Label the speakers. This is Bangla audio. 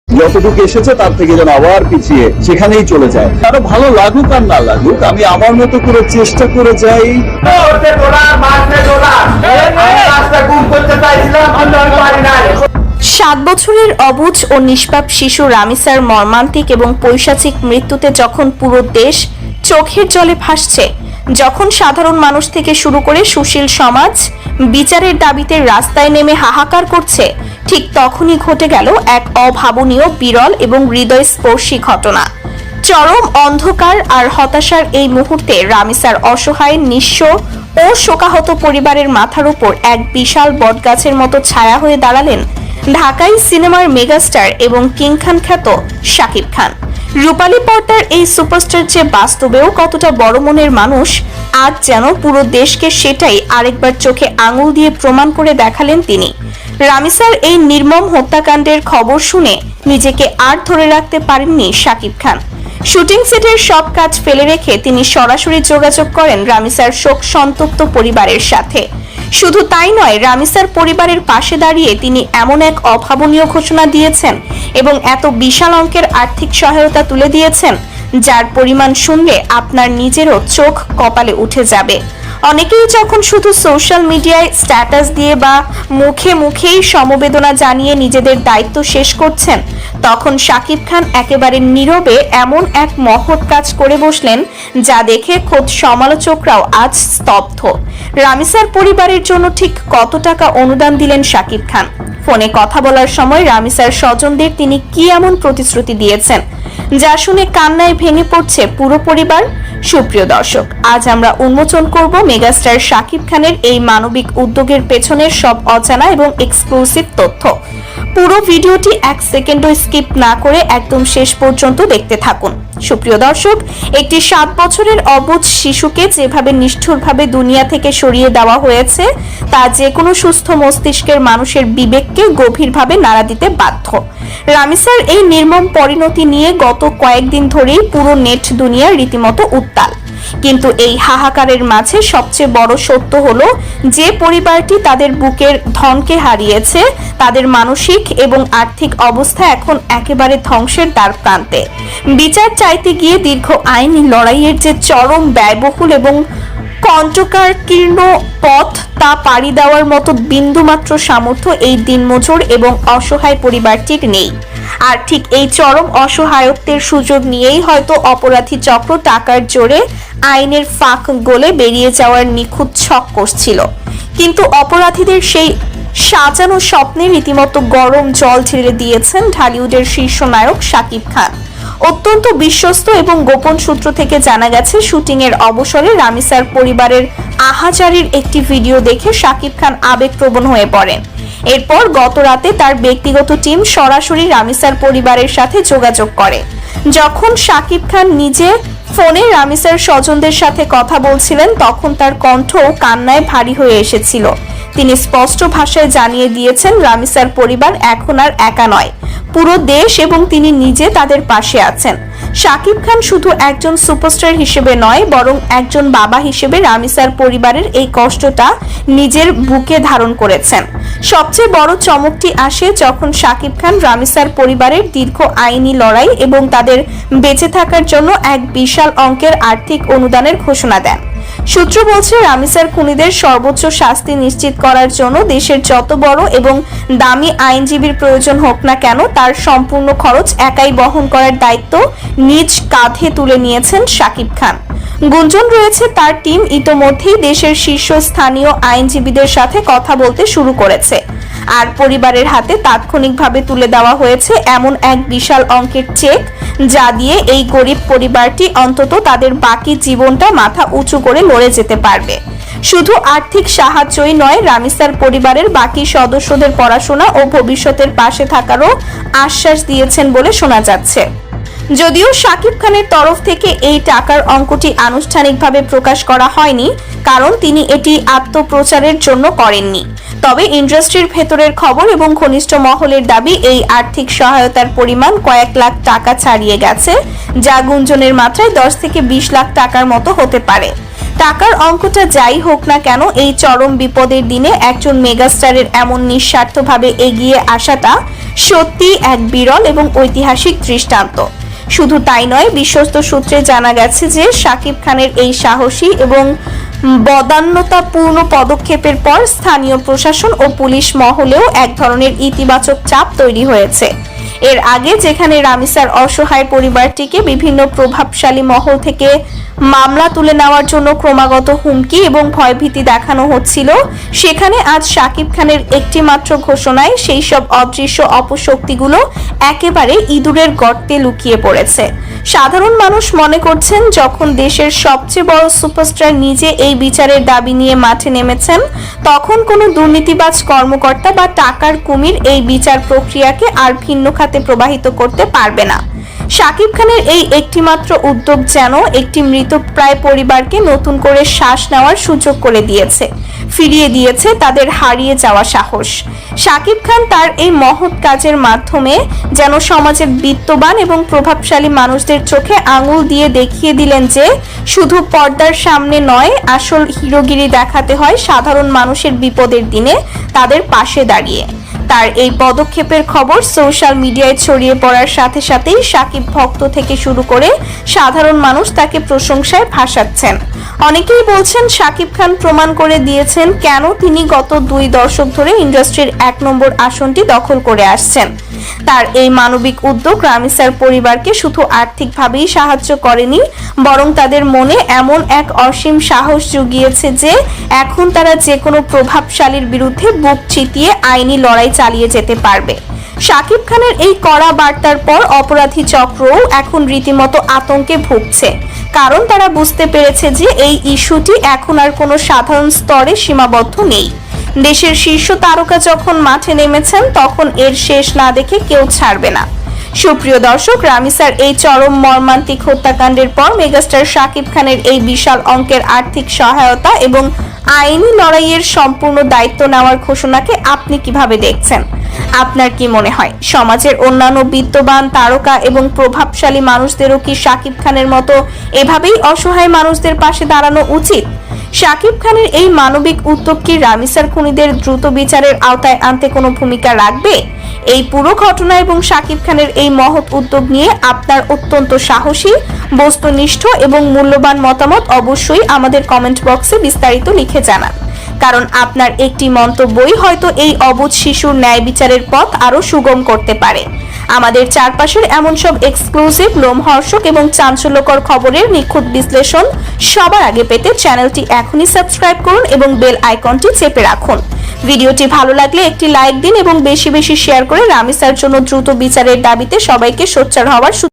Speaker 1: যতটুকু এসেছে তার থেকে যেন আবার পিছিয়ে সেখানেই চলে যায়। আরো ভালো লাগুক আর না লাগুক, আমি আমার মতো করে চেষ্টা করে যাই।
Speaker 2: 7 বছরের অবুঝ ও নিষ্পাপ শিশু রামিসার মর্মান্তিক এবং পৈশাচিক মৃত্যুতে যখন পুরো দেশ চোখের জলে ভাসছে, যখন সাধারণ মানুষ থেকে শুরু করে সুশীল সমাজ বিচারের দাবিতে রাস্তায় নেমে হাহাকার করছে, ঠিক তখনই ঘটে গেল এক অভাবনীয়, বিরল এবং হৃদয়স্পর্শী ঘটনা। চরম অন্ধকার আর হতাশার এই মুহূর্তে রামিসার অসহায়, নিঃস্ব ও শোকাহত পরিবারের মাথার উপর এক বিশাল বটগাছের মতো ছায়া হয়ে দাঁড়ালেন ঢাকাই সিনেমার মেগাস্টার এবং কিং খান খ্যাত শাকিব খান। রূপালী পর্দার এই সুপারস্টার যে বাস্তবেও কতটা বড় মনের মানুষ, আজ যেন পুরো দেশকে সেটাই আরেকবার চোখে আঙুল দিয়ে প্রমাণ করে দেখালেন তিনি। রামিসার এই নির্মম হত্যাকাণ্ডের খবর শুনে নিজেকে আর ধরে রাখতে পারেননি শাকিব খান। শুটিং সেটের সব কাজ ফেলে রেখে তিনি সরাসরি যোগাযোগ করেন রামিসার শোক সন্তপ্ত পরিবারের সাথে। শুধু তাই নয়, রামিসার পরিবারের পাশে দাঁড়িয়ে তিনি এমন এক অভাবনীয় ঘোষণা দিয়েছেন এবং এত বিশাল অঙ্কের আর্থিক সহায়তা তুলে দিয়েছেন, যার পরিমাণ শুনলে আপনার নিজেরও চোখ কপালে উঠে যাবে। অনেকেই যখন শুধু সোশ্যাল মিডিয়ায় স্ট্যাটাস দিয়ে বা মুখে মুখেই সমবেদনা জানিয়ে নিজেদের দায়িত্ব শেষ করছেন, তখন শাকিব খান একেবারে নীরবে এমন এক মহৎ কাজ করে বসলেন, যা দেখে খোদ সমালোচকরাও আজ স্তব্ধ। রামিসার পরিবারের জন্য ঠিক কত টাকা অনুদান দিলেন শাকিব খান? ফোনে কথা বলার সময় রামিসার স্বজনদের তিনি কি এমন প্রতিশ্রুতি দিয়েছেন, যা শুনে কান্নায় ভেঙে পড়ছে পুরো পরিবার? সুপ্রিয় দর্শক, আজ আমরা উন্মোচন করব মেগাস্টার শাকিব খানের এই মানবিক উদ্যোগের পেছনের সব অজানা এবং এক্সক্লুসিভ তথ্য। পুরো ভিডিওটি 1 সেকেন্ডও স্কিপ না করে একদম শেষ পর্যন্ত দেখতে থাকুন। সুপ্রিয় দর্শক, একটি 7 বছরের অবুঝ শিশুকে যেভাবে নিষ্ঠুরভাবে দুনিয়া থেকে সরিয়ে দেওয়া হয়েছে, তা যে কোনো সুস্থ মস্তিষ্কের মানুষের বিবেককে গভীরভাবে নাড়া দিতে বাধ্য। রামিসার এই নির্মম পরিণতি নিয়ে গত কয়েকদিন ধরেই পুরো নেট দুনিয়া রীতিমতো উত্তাল। কিন্তু এই হাহাকারের মাঝে সবচেয়ে বড় সত্য হলো যে পরিবারটি তাদের বুকের ধনকে হারিয়েছে, তাদের মানসিক এবং আর্থিক অবস্থা এখন একেবারে ধ্বংসের দ্বার প্রান্তে। বিচার চাইতে গিয়ে দীর্ঘ আইনি লড়াইয়ের যে চরম ব্যয়বহুল এবং কণ্টকাকীর্ণ পথ, তা পাড়ি দেওয়ার মতো বিন্দুমাত্র সামর্থ্য এই দিনমজুর এবং অসহায় পরিবারটির নেই। আর ঠিক এই চরম অসহায়ত্বের সুযোগ নিয়েই হয়তো অপরাধী চক্র টাকার জোরে আইনের ফাঁক গলে বেরিয়ে যাওয়ার নিখুঁত ছক কষছিল। কিন্তু অপরাধীদের সেই সাজানো স্বপ্নে রীতিমতো গরম জল ঢেলে দিয়েছেন ঢালিউডের শীর্ষ নায়ক শাকিব খান। অত্যন্ত বিশ্বস্ত এবং গোপন সূত্র থেকে জানা গেছে, শুটিং এর অবসরে রামিসার পরিবারের আহাজারির একটি ভিডিও দেখে শাকিব খান আবেগপ্রবণ হয়ে পড়েন। এরপর গত রাতে তার ব্যক্তিগত টিম সরাসরি রামিসার পরিবারের সাথে যোগাযোগ করে। যখন শাকিব খান নিজে ফোনে রামিসার স্বজনদের সাথে কথা বলছিলেন, তখন তার কণ্ঠ কান্নায় ভারী হয়ে এসেছিল। তিনি স্পষ্ট ভাষায় জানিয়ে দিয়েছেন, রামিসার পরিবার এখন আর একা নয়, পুরো দেশ এবং তিনি নিজে তাদের পাশে আছেন। শাকিব খান শুধু একজন সুপারস্টার হিসেবে নয়, বরং একজন বাবা হিসেবে রামিসার পরিবারের এই কষ্টটা নিজের বুকে ধারণ করেছেন। সবচেয়ে বড় চমকটি আসে যখন শাকিব খান রামিসার পরিবারের দীর্ঘ আইনি লড়াই এবং তাদের বেঁচে থাকার জন্য এক বিশাল অঙ্কের আর্থিক অনুদানের ঘোষণা দেন। সূত্র বলছে, রামিসার খুনিদের সর্বোচ্চ শাস্তি নিশ্চিত করার জন্য দেশের যত বড় এবং দামি আইনজীবীর প্রয়োজন হোক না কেন, তার সম্পূর্ণ খরচ একাই বহন করার দায়িত্ব নিজ কাঁধে তুলে নিয়েছেন শাকিব খান। গুঞ্জন রয়েছে, তার টিম ইতোমধ্যেই দেশের শীর্ষস্থানীয় আইনজীবীদের সাথে কথা বলতে শুরু করেছে। আর পরিবারের হাতে তাৎক্ষণিকভাবে তুলে দেওয়া হয়েছে এমন এক বিশাল অঙ্কের চেক, যা দিয়ে এই গরিব পরিবারটি অন্তত তাদের বাকি জীবনটা মাথা উঁচু করে লড়ে যেতে পারবে। শুধু আর্থিক সাহায্যই নয়, রামিসার পরিবারের বাকি সদস্যদের পড়াশোনা ও ভবিষ্যতের পাশে থাকারও আশ্বাস দিয়েছেন বলে শোনা যাচ্ছে। যদিও শাকিব খানের তরফ থেকে এই টাকার অঙ্কটি আনুষ্ঠানিকভাবে প্রকাশ করা হয়নি, কারণ তিনি এটি আত্মপ্রচারের জন্য করেননি। তবে ইন্ডাস্ট্রির ভেতরের খবর এবং ঘনিষ্ঠ মহলের দাবি, এই আর্থিক সহায়তার পরিমাণ কয়েক লাখ টাকা ছাড়িয়ে গেছে, যা গুঞ্জনের মাত্রায় 10 থেকে 20 লাখ টাকার মতো হতে পারে। টাকার অঙ্কটা যাই হোক না কেন, এই চরম বিপদের দিনে একজন মেগাস্টারের এমন নিঃস্বার্থভাবে এগিয়ে আসাটা সত্যি এক বিরল এবং ঐতিহাসিক দৃষ্টান্ত। শুধু তাই নয়, বিশ্বস্ত সূত্রে জানা গেছে যে শাকিব খানের এই সাহসী এবং বদান্যতাপূর্ণ পদক্ষেপের পর স্থানীয় প্রশাসন ও পুলিশ মহলেও এক ধরনের ইতিবাচক চাপ তৈরি হয়েছে। এর আগে যেখানে রামিসার অসহায় পরিবারটিকে বিভিন্ন প্রভাবশালী মহল থেকে মামলা তুলে নেওয়ার জন্য ক্রমাগত হুমকি এবং ভয়ভীতি দেখানো হচ্ছিল, সেখানে আজ শাকিব খানের একটি মাত্র ঘোষণায় সেই সব অদৃশ্য অপশক্তিগুলো একেবারে ইঁদুরের গর্তে লুকিয়ে পড়েছে। সাধারণ মানুষ মনে করছেন, যখন দেশের সবচেয়ে বড় সুপারস্টার নিজে এই বিচারের দাবি নিয়ে মাঠে নেমেছেন, তখন কোনো দুর্নীতিবাজ কর্মকর্তা বা টাকার কুমির এই বিচার প্রক্রিয়াকে আর ভিন্ন খাতে প্রবাহিত করতে পারবে না। শাকিব খানের এই একটিমাত্র উদ্যোগ যেন একটি মৃতপ্রায় পরিবারকে নতুন করে শ্বাস নেওয়ার সুযোগ করে দিয়েছে, ফিরিয়ে দিয়েছে তাদের হারিয়ে যাওয়া সাহস। শাকিব খান তার এই মহৎ কাজের মাধ্যমে যেন সমাজের বিত্তবান এবং প্রভাবশালী মানুষদের চোখে আঙুল দিয়ে দেখিয়ে দিলেন যে শুধু পর্দার সামনে নয়, আসল হিরোগিরি দেখাতে হয় সাধারণ মানুষের বিপদের দিনে তাদের পাশে দাঁড়িয়ে। তার এই পদক্ষেপের খবর সোশ্যাল মিডিয়ায় ছড়িয়ে পড়ার সাথে সাথেই শাকিব ভক্ত থেকে শুরু করে সাধারণ মানুষ তাকে প্রশংসায় ভাসাচ্ছেন। অনেকেই বলছেন, শাকিব খান প্রমাণ করে দিয়েছেন কেন তিনি গত 2 দশক ধরে ইন্ডাস্ট্রির 1 নম্বর আসনটি দখল করে আসছেন। তার এই মানবিক উদ্যোগ রামিসার পরিবারকে শুধু আর্থিকভাবেই সাহায্য করেনি, বরং তাদের মনে এমন এক অসীম সাহস জুগিয়েছে যে এখন তারা যে কোনো প্রভাবশালীর বিরুদ্ধে বুক চিতিয়ে আইনি লড়াই চালিয়ে যেতে পারবে। শাকিব খানের এই কড়া বার্তার পর অপরাধী চক্রও এখন রীতিমতো আতঙ্কে ভুগছে, কারণ তারা বুঝতে পেরেছে যে এই ইস্যুটি এখন আর কোনো সাধারণ স্তরে সীমাবদ্ধ নেই। দেশের শীর্ষ তারকা যখন মাঠে নেমেছেন, তখন এর শেষ না দেখে কেউ ছাড়বে না। সুপ্রিয় দর্শক, রামিসার এই চরম মর্মান্তিক হত্যাকাণ্ডের পর মেগাস্টার শাকিব খানের এই বিশাল অঙ্কের আর্থিক সহায়তা এবং আইনি লড়াইয়ের সম্পূর্ণ দায়িত্ব নেওয়ার ঘোষণাকে আপনি কিভাবে দেখছেন? আপনার কি মনে হয়, সমাজের অন্যান্য বিত্তবান তারকা এবং প্রভাবশালী মানুষদেরও কি শাকিব খানের মতো এভাবেই অসহায় মানুষদের পাশে দাঁড়ানো উচিত? শাকিব খানের এই মানবিক উদ্যোগ কি রামিসার খুনিদের দ্রুত বিচারের আওতায় আনতে কোনো ভূমিকা রাখবে? এই পুরো ঘটনা এবং শাকিব খানের এই মহৎ উদ্যোগ নিয়ে আপনার অত্যন্ত সাহসী, বস্তুনিষ্ঠ এবং মূল্যবান মতামত অবশ্যই আমাদের কমেন্ট বক্সে বিস্তারিত লিখে জানান, কারণ আপনার একটি মন্তব্যই হয়তো এই অবুঝ শিশুর ন্যায় বিচারের পথ আরো সুগম করতে পারে। আমাদের চারপাশের এমন সব এক্সক্লুসিভ, লোমহর্ষক এবং চাঞ্চল্যকর খবরের নিখুঁত বিশ্লেষণ সবার আগে পেতে চ্যানেলটি এখনই সাবস্ক্রাইব করুন এবং বেল আইকনটি চেপে রাখুন। ভিডিওটি ভালো লাগলে একটি লাইক দিন এবং বেশি বেশি শেয়ার করে রামিসার জন্য দ্রুত বিচারের দাবিতে সবাইকে সোচ্চার হওয়ার